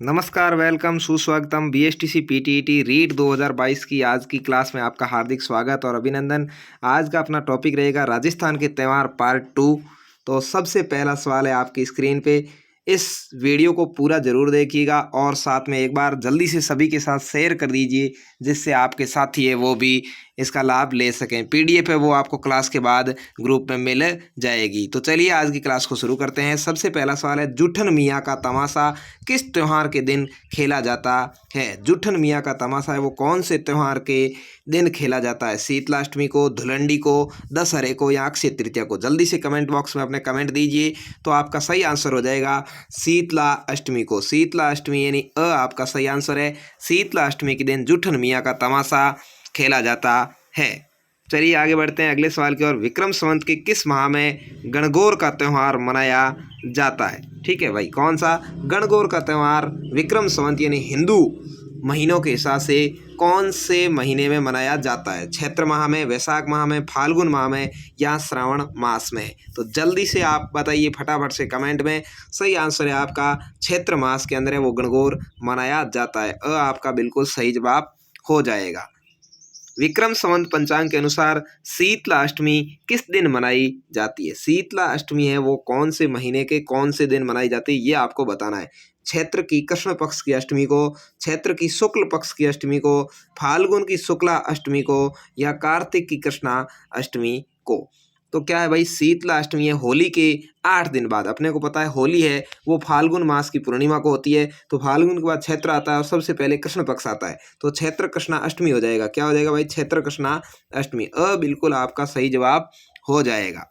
नमस्कार, वेलकम, सुस्वागतम। BSTC PTET REET 2022 की आज की क्लास में आपका हार्दिक स्वागत और अभिनंदन। आज का अपना टॉपिक रहेगा राजस्थान के त्यौहार पार्ट 2। तो सबसे पहला सवाल है आपकी स्क्रीन पे। इस वीडियो को पूरा ज़रूर देखिएगा और साथ में एक बार जल्दी से सभी के साथ शेयर कर दीजिए, जिससे आपके साथी है वो भी इसका लाभ ले सकें। पीडीएफ है वो आपको क्लास के बाद ग्रुप में मिल जाएगी। तो चलिए आज की क्लास को शुरू करते हैं। सबसे पहला सवाल है, जूठन मियाँ का तमाशा किस त्यौहार के दिन खेला जाता है? जूठन मियाँ का तमाशा है वो कौन से त्यौहार के दिन खेला जाता है? शीतलाष्टमी को, धुलंडी को, दशहरे को या अक्षय तृतीया को? जल्दी से कमेंट बॉक्स में अपने कमेंट दीजिए। तो आपका सही आंसर हो जाएगा शीतला अष्टमी को। शीतला अष्टमी यानी आपका सही आंसर है। शीतला अष्टमी के दिन जूठन मियाँ का तमाशा खेला जाता है। चलिए आगे बढ़ते हैं अगले सवाल की ओर। विक्रम संवत के किस माह में गणगौर का त्यौहार मनाया जाता है? ठीक है भाई, कौन सा गणगौर का त्यौहार विक्रम संवत यानी हिंदू महीनों के हिसाब से कौन से महीने में मनाया जाता है? चैत्र माह में, वैशाख माह में, फाल्गुन माह में या श्रावण मास में? तो जल्दी से आप बताइए फटाफट से कमेंट में। सही आंसर है आपका चैत्र मास के अंदर है वो गणगौर मनाया जाता है। आपका बिल्कुल सही जवाब हो जाएगा। विक्रम संवत पंचांग के अनुसार शीतला अष्टमी किस दिन मनाई जाती है? शीतला अष्टमी है वो कौन से महीने के कौन से दिन मनाई जाती है, ये आपको बताना है। चैत्र की कृष्ण पक्ष की अष्टमी को, चैत्र की शुक्ल पक्ष की अष्टमी को, फाल्गुन की शुक्ला अष्टमी को या कार्तिक की कृष्णा अष्टमी को? तो क्या है भाई, शीतला अष्टमी है होली के 8 दिन बाद। अपने को पता है होली है वो फाल्गुन मास की पूर्णिमा को होती है। तो फाल्गुन के बाद चैत्र आता है और सबसे पहले कृष्ण पक्ष आता है। तो चैत्र कृष्णा अष्टमी हो जाएगा। क्या हो जाएगा भाई? चैत्र कृष्णा अष्टमी। बिल्कुल आपका सही जवाब हो जाएगा।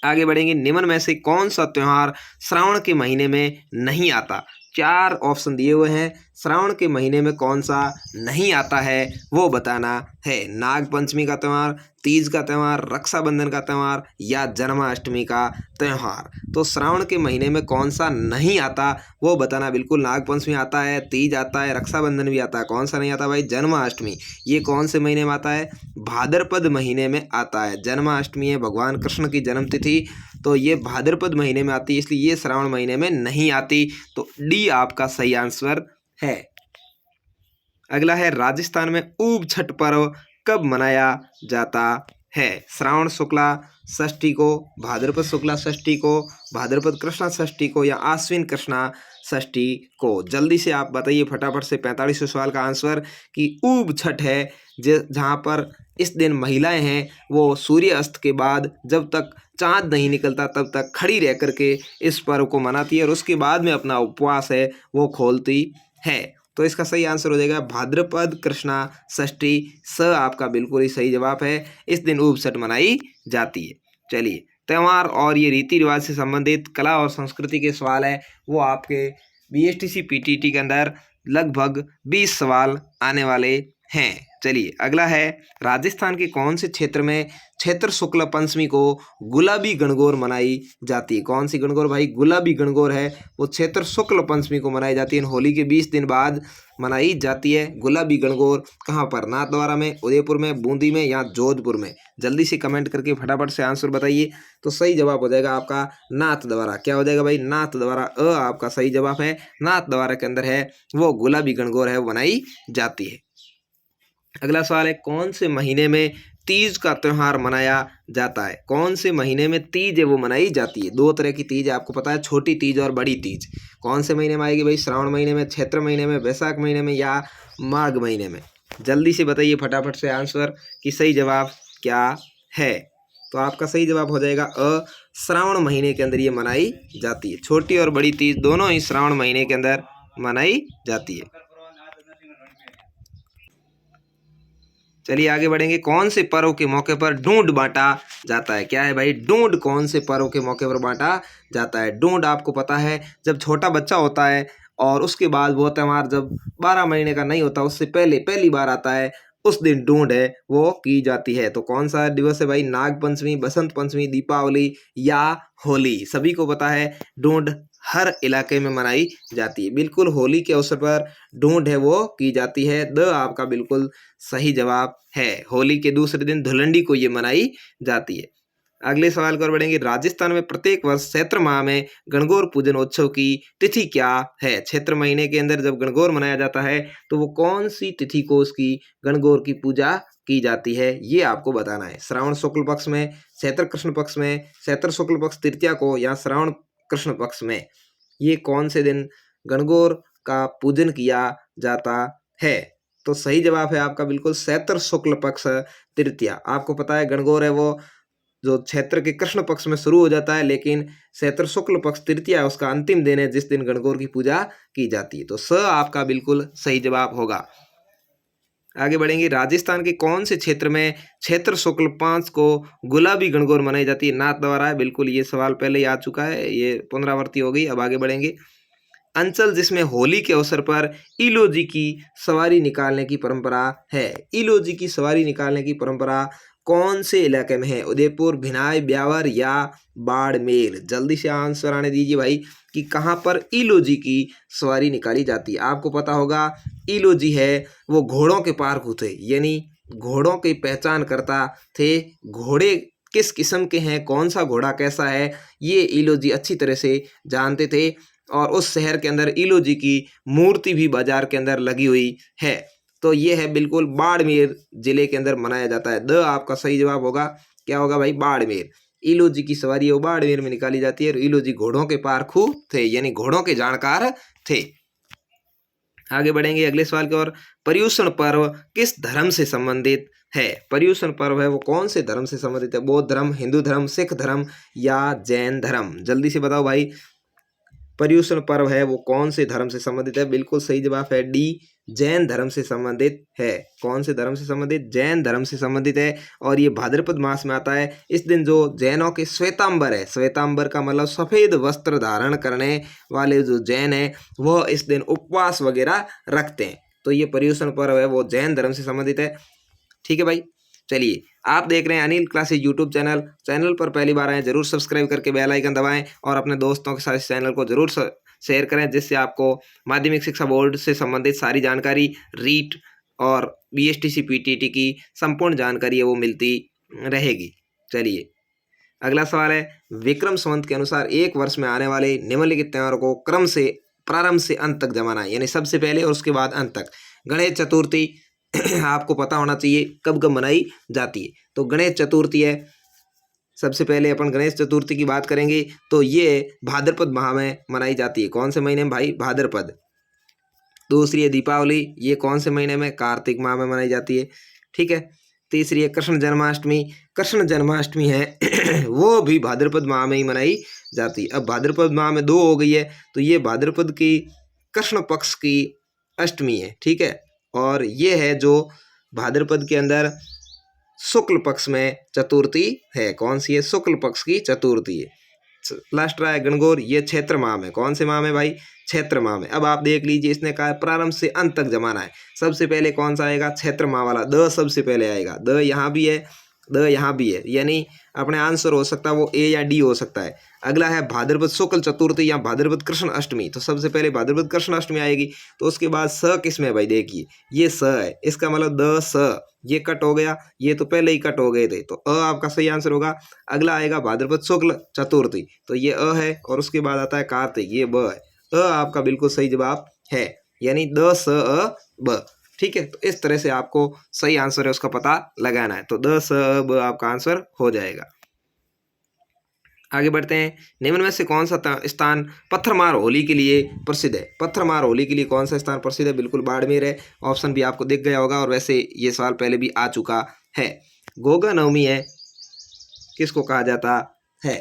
आगे बढ़ेंगे। निम्न में से कौन सा त्यौहार श्रावण के महीने में नहीं आता? 4 ऑप्शन दिए हुए हैं। श्रावण के महीने में कौन सा नहीं आता है वो बताना है। नाग पंचमी का त्यौहार, तीज का त्यौहार, रक्षाबंधन का त्यौहार या जन्माष्टमी का त्यौहार? तो श्रावण के महीने में कौन सा नहीं आता वो बताना। बिल्कुल नाग पंचमी आता है, तीज आता है, रक्षाबंधन भी आता है। कौन सा नहीं आता भाई? जन्माष्टमी। ये कौन से महीने में आता है? भाद्रपद महीने में आता है। जन्माष्टमी है भगवान कृष्ण की जन्मतिथि, तो ये भाद्रपद महीने में आती है, इसलिए ये श्रावण महीने में नहीं आती। तो डी आपका सही आंसर है। अगला है, राजस्थान में ऊब छठ पर्व कब मनाया जाता है? श्रावण शुक्ला षष्ठी को, भाद्रपद शुक्ला षष्ठी को, भाद्रपद कृष्णा षष्ठी को या आश्विन कृष्णा षष्ठी को? जल्दी से आप बताइए फटाफट से 45वें सवाल का आंसर कि ऊब छठ है जहाँ पर इस दिन महिलाएं हैं वो सूर्य अस्त के बाद जब तक चाँद नहीं निकलता तब तक खड़ी रह करके इस पर्व को मनाती है और उसके बाद में अपना उपवास है वो खोलती है। तो इसका सही आंसर हो जाएगा भाद्रपद कृष्णा षष्ठी। आपका बिल्कुल ही सही जवाब है। इस दिन ऊब छठ मनाई जाती है। चलिए, त्यौहार और ये रीति रिवाज से संबंधित कला और संस्कृति के सवाल है वो आपके बीएसटीसी पीटीटी के अंदर लगभग 20 सवाल आने वाले हैं। चलिए अगला है, राजस्थान के कौन से क्षेत्र में चैत्र शुक्ल पंचमी को गुलाबी गणगौर मनाई जाती है? कौन सी गणगौर भाई? गुलाबी गणगौर है वो चैत्र शुक्ल पंचमी को मनाई जाती है। होली के 20 दिन बाद मनाई जाती है गुलाबी गणगौर। कहाँ पर? नाथद्वारा में, उदयपुर में, बूंदी में या जोधपुर में? जल्दी से कमेंट करके फटाफट से आंसर बताइए। तो सही जवाब हो जाएगा आपका नाथद्वारा। क्या हो जाएगा भाई? नाथद्वारा। आपका सही जवाब है। नाथद्वारा के अंदर है वो गुलाबी गणगौर है वो बनाई जाती है। अगला सवाल है, कौन से महीने में तीज का त्यौहार मनाया जाता है? कौन से महीने में तीज है वो मनाई जाती है? 2 तरह की तीज है आपको पता है, छोटी तीज और बड़ी तीज। कौन से महीने में आएगी भाई? श्रावण महीने में, चैत्र महीने में, वैशाख महीने में या माघ महीने में? जल्दी से बताइए फटाफट से आंसर कि सही जवाब क्या है। तो आपका सही जवाब हो जाएगा श्रावण महीने के अंदर ये मनाई जाती है। छोटी और बड़ी तीज दोनों ही श्रावण महीने के अंदर मनाई जाती है। चलिए आगे बढ़ेंगे। कौन से पर्व के मौके पर ढूंढ बांटा जाता है? क्या है भाई? ढूंढ कौन से पर्व के मौके पर बांटा जाता है? ढूंढ आपको पता है जब छोटा बच्चा होता है और उसके बाद वो त्यौहार जब 12 महीने का नहीं होता उससे पहले पहली बार आता है, उस दिन ढूंढ है वो की जाती है। तो कौन सा दिवस है भाई? नाग पंचमी, बसंत पंचमी, दीपावली या होली? सभी को पता है ढूंढ हर इलाके में मनाई जाती है। बिल्कुल होली के अवसर पर ढूंढ है वो की जाती है। आपका बिल्कुल सही जवाब है। होली के दूसरे दिन धुलंडी को ये मनाई जाती है। अगले सवाल की ओर बढ़ेंगे। राजस्थान में प्रत्येक वर्ष चैत्र माह में गणगौर पूजन उत्सव की तिथि क्या है? चैत्र महीने के अंदर जब गणगौर मनाया जाता है तो वो कौन सी तिथि को उसकी गणगौर की पूजा की जाती है, ये आपको बताना है। श्रावण शुक्ल पक्ष में, चैत्र कृष्ण पक्ष में, चैत्र शुक्ल पक्ष तृतीया को, या श्रावण कृष्ण पक्ष में, ये कौन से दिन गणगौर का पूजन किया जाता है? तो सही जवाब है आपका बिल्कुल चैत्र शुक्ल पक्ष तृतीया। आपको पता है गणगौर है वो जो चैत्र के कृष्ण पक्ष में शुरू हो जाता है, लेकिन चैत्र शुक्ल पक्ष तृतीया उसका अंतिम दिन है जिस दिन गणगौर की पूजा की जाती है। तो स आपका बिल्कुल सही जवाब होगा। आगे बढ़ेंगे। राजस्थान के कौन से क्षेत्र में चैत्र शुक्ल 5 को गुलाबी गणगौर मनाई जाती है? नाथ द्वारा है। बिल्कुल ये सवाल पहले ही आ चुका है, ये पुनरावृत्ति हो गई। अब आगे बढ़ेंगे। अंचल जिसमें होली के अवसर पर इलोजी की सवारी निकालने की परंपरा है। इलोजी की सवारी निकालने की परंपरा कौन से इलाके में है? उदयपुर, भिनाई, ब्यावर या बाड़मेर? जल्दी से आंसर आने दीजिए भाई कि कहाँ पर इलोजी की सवारी निकाली जाती है। आपको पता होगा इलोजी है वो घोड़ों के पार्क थे, यानी घोड़ों की पहचान करता थे। घोड़े किस किस्म के हैं, कौन सा घोड़ा कैसा है, ये इलोजी अच्छी तरह से जानते थे। और उस शहर के अंदर इलोजी की मूर्ति भी बाजार के अंदर लगी हुई है। तो ये है बिल्कुल बाड़मेर जिले के अंदर मनाया जाता है। द आपका सही जवाब होगा। क्या होगा भाई? बाड़मेर। इलोजी की सवारी वो बाड़मेर में निकाली जाती है और इलोजी घोड़ों के पारखू थे, यानी घोड़ों के जानकार थे। आगे बढ़ेंगे अगले सवाल की ओर। पर्युषण पर्व किस धर्म से संबंधित है? पर्युषण पर्व है वो कौन से धर्म से संबंधित है? बौद्ध धर्म, हिंदू धर्म, सिख धर्म या जैन धर्म? जल्दी से बताओ भाई, पर्युषण पर्व है वो कौन से धर्म से संबंधित है? बिल्कुल सही जवाब है डी, जैन धर्म से संबंधित है। कौन से धर्म से संबंधित? जैन धर्म से संबंधित है। और ये भाद्रपद मास में आता है। इस दिन जो जैनों के श्वेतांबर है, श्वेतांबर का मतलब सफेद वस्त्र धारण करने वाले जो जैन है वह इस दिन उपवास वगैरह रखते हैं। तो ये पर्युषण पर्व है वो जैन धर्म से संबंधित है। ठीक है भाई, चलिए आप देख रहे हैं Anil classes YouTube channel. Channel पर पहली बार आए जरूर सब्सक्राइब करके बेल आइकन दबाएं और अपने दोस्तों के साथ इस चैनल को जरूर शेयर करें, जिससे आपको माध्यमिक शिक्षा बोर्ड से संबंधित सारी जानकारी, रीट और बीएसटीसी पीटीटी की संपूर्ण जानकारी है वो मिलती रहेगी। चलिए अगला सवाल है। विक्रम संवत के अनुसार एक वर्ष में आने वाले निम्नलिखित त्योहारों को क्रम से प्रारंभ से अंत तक जमाना है, यानी सबसे पहले और उसके बाद अंत तक। गणेश चतुर्थी आपको पता होना चाहिए कब कब मनाई जाती है। तो गणेश चतुर्थी है, सबसे पहले अपन गणेश चतुर्थी की बात करेंगे तो ये भाद्रपद माह में मनाई जाती है। कौन से महीने में भाई? भाद्रपद। दूसरी है दीपावली, ये कौन से महीने में? कार्तिक माह में मनाई जाती है। ठीक है। तीसरी है कृष्ण जन्माष्टमी। कृष्ण जन्माष्टमी है वो भी भाद्रपद माह में ही मनाई जाती है। अब भाद्रपद माह में दो हो गई है, तो ये भाद्रपद की कृष्ण पक्ष की अष्टमी है। ठीक है। और ये है जो भाद्रपद के अंदर शुक्ल पक्ष में चतुर्थी है। कौन सी है? शुक्ल पक्ष की चतुर्थी है। लास्ट रहा है गणगौर, ये चैत्र माह में। कौन से माह में भाई? चैत्र माह में। अब आप देख लीजिए, इसने कहा प्रारंभ से अंत तक जमाना है। सबसे पहले कौन सा आएगा? चैत्र माह वाला। द सबसे पहले आएगा। द यहाँ भी है, द यहाँ भी है, यानी अपने आंसर हो सकता है वो ए या डी हो सकता है। अगला है भाद्रपद शुक्ल चतुर्थी या भाद्रपद कृष्ण अष्टमी। तो सबसे पहले भाद्रपद कृष्ण अष्टमी आएगी। तो उसके बाद स किस में भाई? देखिए ये स है, इसका मतलब द स, ये कट हो गया, ये तो पहले ही कट हो गए थे, तो अ आपका सही आंसर होगा। अगला आएगा भाद्रपद शुक्ल चतुर्थी, तो ये अ है, और उसके बाद आता है कार्तिक, ये ब है। अ आपका बिल्कुल सही जवाब है, यानी द स अ ब। ठीक है। तो इस तरह से आपको सही आंसर है उसका पता लगाना है। तो द स अ ब आपका आंसर हो जाएगा। आगे बढ़ते हैं। निम्न में से कौन सा स्थान पत्थरमार होली के लिए प्रसिद्ध है? पत्थरमार होली के लिए कौन सा स्थान प्रसिद्ध है? बिल्कुल बाड़मेर है। ऑप्शन भी आपको दिख गया होगा, और वैसे ये सवाल पहले भी आ चुका है। गोगा नवमी है किसको कहा जाता है?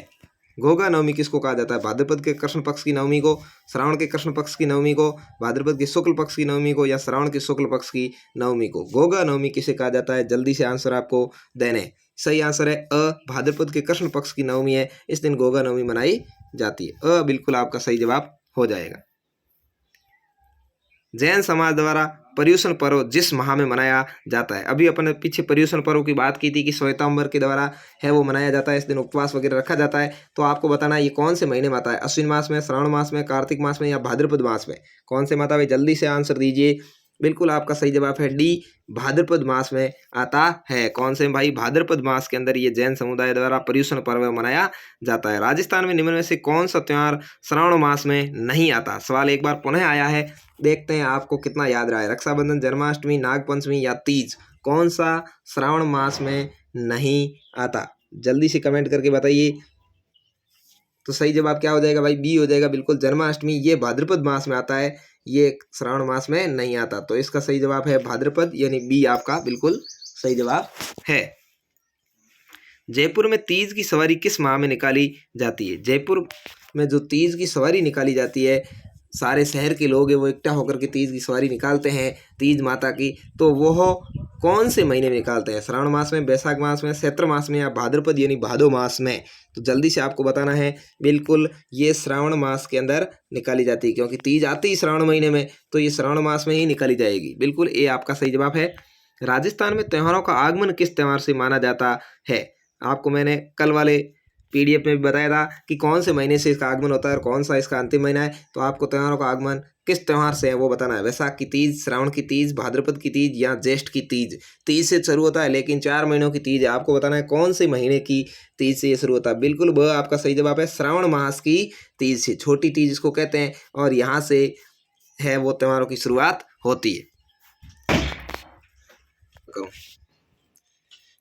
गोगा नवमी किसको कहा जाता है? भाद्रपद के कृष्ण पक्ष की नवमी को, श्रावण के कृष्ण पक्ष की नवमी को, भाद्रपद के शुक्ल पक्ष की नवमी को, या श्रावण के शुक्ल पक्ष की नवमी को? गोगा नवमी किसे कहा जाता है? जल्दी से आंसर आपको देने। सही आंसर है अ, भाद्रपद के कृष्ण पक्ष की नवमी है, इस दिन गोगा नवमी मनाई जाती है। अ बिल्कुल आपका सही जवाब हो जाएगा। जैन समाज द्वारा पर्युषण पर्व जिस माह में मनाया जाता है, अभी अपन पीछे पर्युषण पर्व की बात की थी कि श्वेतांबर के द्वारा है वो मनाया जाता है, इस दिन उपवास वगैरह रखा जाता है। तो आपको बताना है ये कौन से महीने में आता है? अश्विन मास में, श्रावण मास में, कार्तिक मास में, या भाद्रपद मास में? कौन से माता भाई? जल्दी से आंसर दीजिए। बिल्कुल आपका सही जवाब है डी, भाद्रपद मास में आता है। कौन से भाई? भाद्रपद मास के अंदर ये जैन समुदाय द्वारा पर्युषण पर्व मनाया जाता है। राजस्थान में निम्न में से कौन सा त्योहार श्रावण मास में नहीं आता? सवाल एक बार पुनः आया है, देखते हैं आपको कितना याद रहा है। रक्षाबंधन, जन्माष्टमी, नागपंचमी या तीज, कौन सा श्रावण मास में नहीं आता? जल्दी से कमेंट करके बताइए। तो सही जवाब क्या हो जाएगा भाई? बी हो जाएगा। बिल्कुल, जन्माष्टमी ये भाद्रपद मास में आता है, ये श्रावण मास में नहीं आता। तो इसका सही जवाब है भाद्रपद, यानी बी आपका बिल्कुल सही जवाब है। जयपुर में तीज की सवारी किस माह में निकाली जाती है? जयपुर में जो तीज की सवारी निकाली जाती है, सारे शहर के लोग हैं वो इकट्ठा होकर के तीज की सवारी निकालते हैं तीज माता की, तो वो कौन से महीने में निकालते हैं? श्रावण मास में, बैसाख मास में, चैत्र मास में या भाद्रपद यानी भादो मास में? तो जल्दी से आपको बताना है। बिल्कुल ये श्रावण मास के अंदर निकाली जाती है, क्योंकि तीज आती है श्रावण महीने में, तो ये श्रावण मास में ही निकाली जाएगी। बिल्कुल ये आपका सही जवाब है। राजस्थान में त्योहारों का आगमन किस त्योहार से माना जाता है? आपको मैंने कल वाले पीडीएफ में भी बताया था कि कौन से महीने से इसका आगमन होता है और कौन सा इसका अंतिम महीना है। तो आपको त्योहारों का आगमन किस त्योहार से है वो बताना है। वैशाख की तीज, श्रावण की तीज, भाद्रपद की तीज या ज्येष्ठ की तीज। तीज से शुरू होता है, लेकिन 4 महीनों की तीज है। आपको बताना है कौन से महीने की तीज से ये शुरू होता है। बिल्कुल वह आपका सही जवाब है श्रावण मास की तीज से, छोटी तीज इसको कहते हैं, और यहाँ से है वो त्योहारों की शुरुआत होती है।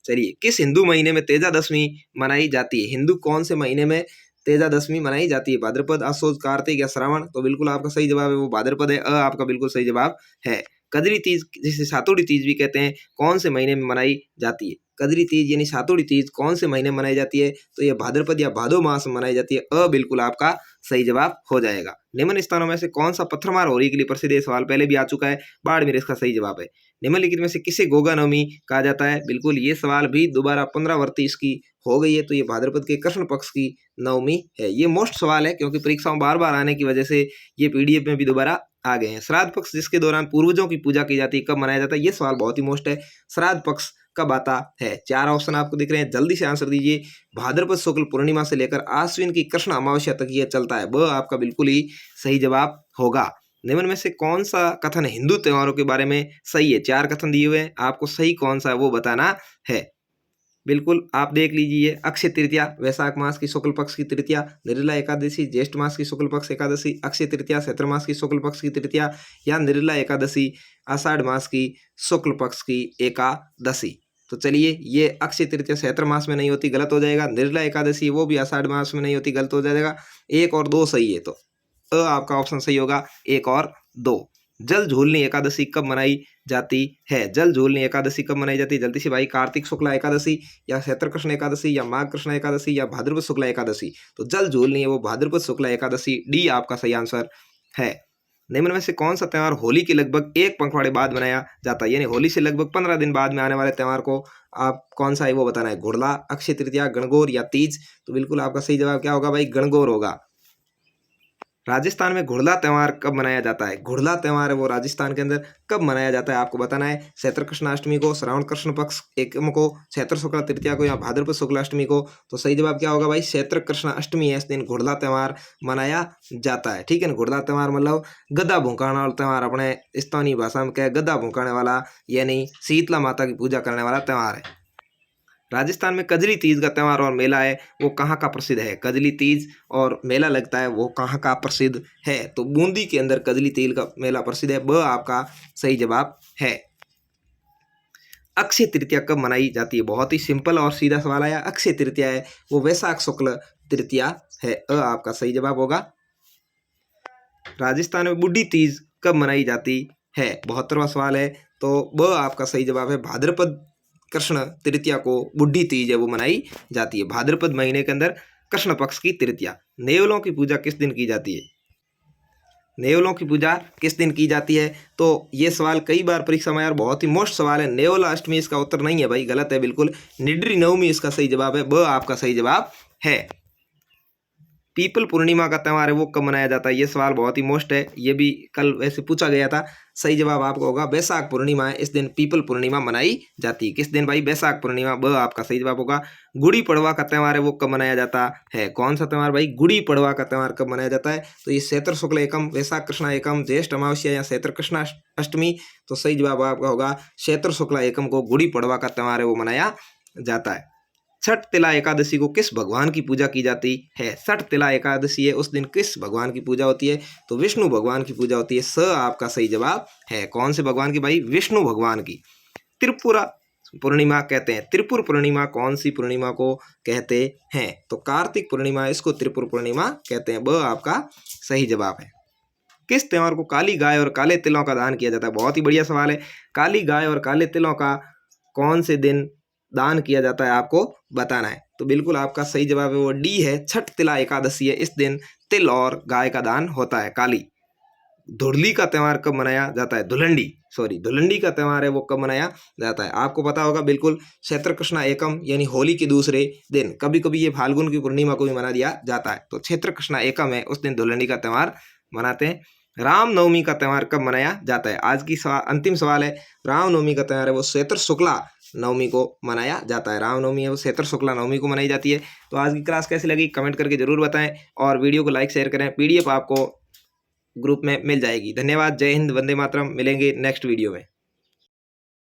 चलिए, किस हिंदू महीने में तेजा दशमी मनाई जाती है? हिंदू कौन से महीने में तेजा दशमी मनाई जाती है? भाद्रपद, असोज, कार्तिक या श्रावण? तो बिल्कुल आपका सही जवाब है वो भाद्रपद है। आपका बिल्कुल सही जवाब है। कजरी तीज, जिसे सातोड़ी तीज भी कहते हैं, कौन से महीने में मनाई जाती है? कजरी तीज यानी सातोड़ी तीज कौन से महीने में मनाई जाती है? तो ये भाद्रपद या भादो मास में मनाई जाती है। बिल्कुल आपका सही जवाब हो जाएगा। निम्न स्थानों में से कौन सा पत्थरमार होली के लिए प्रसिद्ध है? सवाल पहले भी आ चुका है, बाड़मेर इसका सही जवाब है। निम्नलिखित में से किसे गोगा नवमी कहा जाता है? बिल्कुल ये सवाल भी दोबारा 15 इसकी हो गई है, तो ये भाद्रपद के कृष्ण पक्ष की नवमी है। ये मोस्ट सवाल है, क्योंकि परीक्षाओं बार बार आने की वजह से ये पीडीएफ में भी दोबारा आ गए हैं। श्राद्ध पक्ष, जिसके दौरान पूर्वजों की पूजा की जाती है, कब मनाया जाता है? ये सवाल बहुत ही मोस्ट है। श्राद्ध पक्ष कब आता है? 4 ऑप्शन आपको दिख रहे हैं, जल्दी से आंसर दीजिए। भाद्रपद शुक्ल पूर्णिमा से लेकर आश्विन की कृष्ण अमावस्या तक यह चलता है। वह आपका बिल्कुल ही सही जवाब होगा। निम्न में से कौन सा कथन हिंदू त्योहारों के बारे में सही है? 4 कथन दिए हुए हैं, आपको सही कौन सा है वो बताना है। बिल्कुल आप देख लीजिए। अक्षय तृतीया, वैशाख मास की शुक्ल पक्ष की तृतीया। निर्जला एकादशी, ज्येष्ठ मास की शुक्ल पक्ष एकादशी। अक्षय तृतीया, चैत्र मास की शुक्ल पक्ष की तृतीया, या निर्जला एकादशी आषाढ़ मास की शुक्ल पक्ष की एकादशी। तो चलिए, ये अक्षय तृतीया चैत्र मास में नहीं होती, गलत हो जाएगा। निर्जला एकादशी वो भी आषाढ़ मास में नहीं होती, गलत हो जाएगा। 1 और 2 सही है, तो आपका ऑप्शन सही होगा 1 और 2। जल झूलनी एकादशी कब मनाई जाती है? जल झूलनी एकादशी कब मनाई जाती है? जल्दी से भाई, कार्तिक शुक्ला एकादशी या चैत्र कृष्ण एकादशी या माघ कृष्ण एकादशी या भाद्रपद शुक्ला एकादशी? तो जल झूलनी है वो भाद्रपद शुक्ला एकादशी, डी आपका सही आंसर है। निम्न में से कौन सा त्योहार होली के लगभग 1 पखवाड़े बाद मनाया जाता है? यानी होली से लगभग 15 दिन बाद में आने वाले त्योहार को आप कौन सा है वो बताना है। घुड़ला, अक्षय तृतीया, गणगौर या तीज? तो बिल्कुल आपका सही जवाब क्या होगा भाई? गणगौर होगा। राजस्थान में घुड़ला त्यौहार कब मनाया जाता है? घुड़ला त्यौहार है वो राजस्थान के अंदर कब मनाया जाता है आपको बताना है। चैत्र कृष्णाष्टमी को, श्रावण कृष्ण पक्ष एकम को, चैत्र शुक्ला तृतीया को या भाद्रपद शुक्लाष्टमी को? तो सही जवाब क्या होगा भाई? चैत्र कृष्णाष्टमी है, इस दिन घुड़ला त्यौहार मनाया जाता है। ठीक है ना। घुड़ला त्यौहार मतलब गदा भूकाने वाला त्यौहार, अपने स्थानीय भाषा में क्या है? गदा भूकाने वाला, यानी शीतला माता की पूजा करने वाला त्यौहार है। राजस्थान में कजली तीज का त्यौहार और मेला है वो कहाँ का प्रसिद्ध है? कजली तीज और मेला लगता है वो कहाँ का प्रसिद्ध है? तो बूंदी के अंदर कजली तीज का मेला प्रसिद्ध है, वह आपका सही जवाब है। अक्षय तृतीया कब मनाई जाती है? बहुत ही सिंपल और सीधा सवाल आया। अक्षय तृतीया है वो वैशाख शुक्ल तृतीया है, आपका सही जवाब होगा। राजस्थान में बुढ़ी तीज कब मनाई जाती है? 72वां सवाल है, तो वह आपका सही जवाब है भाद्रपद कृष्ण तृतीया को बुढ़ी तीज है वो मनाई जाती है। भाद्रपद महीने के अंदर कृष्ण पक्ष की तृतीया। नेवलों की पूजा किस दिन की जाती है? नेवलों की पूजा किस दिन की जाती है? तो ये सवाल कई बार परीक्षा में यार बहुत ही मोस्ट सवाल है। नेवला अष्टमी इसका उत्तर नहीं है भाई, गलत है बिल्कुल। निड्री नवमी इसका सही जवाब है, वह आपका सही जवाब है। पीपल पूर्णिमा का त्यौहार है वो कब मनाया जाता है? ये सवाल बहुत ही मोस्ट है, ये भी कल वैसे पूछा गया था। सही जवाब आपका होगा वैशाख पूर्णिमा है, इस दिन पीपल पूर्णिमा मनाई जाती है। किस दिन भाई? वैशाख पूर्णिमा, ब आपका सही जवाब होगा। गुड़ी पड़वा का त्यौहार है वो कब मनाया जाता है? कौन सा त्यौहार भाई? गुड़ी पड़वा का त्यौहार कब मनाया जाता है? तो ये चैत्र शुक्ल एकम, वैशाख कृष्णा एकम, ज्येष्ठ अमावस्या या चैत्र कृष्णा अष्टमी। तो सही जवाब आपका होगा चैत्र शुक्ला एकम को गुड़ी पड़वा का त्यौहार है वो मनाया जाता है। छठ तिला एकादशी को किस भगवान की पूजा की जाती है? छठ तिला एकादशी है, उस दिन किस भगवान की पूजा होती है? तो विष्णु भगवान की पूजा होती है। स आपका सही जवाब है। कौन से भगवान की भाई? विष्णु भगवान की। त्रिपुरा पूर्णिमा कहते हैं, त्रिपुर पूर्णिमा कौन सी पूर्णिमा को कहते हैं? तो कार्तिक पूर्णिमा, इसको त्रिपुर पूर्णिमा कहते हैं। ब आपका सही जवाब है। किस त्योहार को काली गाय और काले तिलों का दान किया जाता है? बहुत ही बढ़िया सवाल है। काली गाय और काले तिलों का कौन से दिन दान किया जाता है, आपको बताना है। तो बिल्कुल आपका सही जवाब है वो डी है, छठ तिला एकादशी है, इस दिन तिल और गाय का दान होता है। काली धुरली का त्यौहार कब मनाया जाता है? धुलंडी का त्यौहार है वो कब मनाया जाता है? आपको पता होगा बिल्कुल, चैत्र कृष्णा एकम यानी होली के दूसरे दिन, कभी कभी ये फाल्गुन की पूर्णिमा को भी मना दिया जाता है। तो चैत्र कृष्णा एकम है, उस दिन धुलंडी का त्यौहार मनाते हैं। रामनवमी का त्यौहार कब मनाया जाता है? आज की अंतिम सवाल है। रामनवमी का त्यौहार है वो चैत्र शुक्ला नवमी को मनाया जाता है। रामनवमी है वो चैत्र शुक्ला नवमी को मनाई जाती है। तो आज की क्लास कैसी लगी कमेंट करके जरूर बताएं और वीडियो को लाइक शेयर करें। PDF आपको ग्रुप में मिल जाएगी। धन्यवाद। जय हिंद, वंदे मातरम। मिलेंगे नेक्स्ट वीडियो में।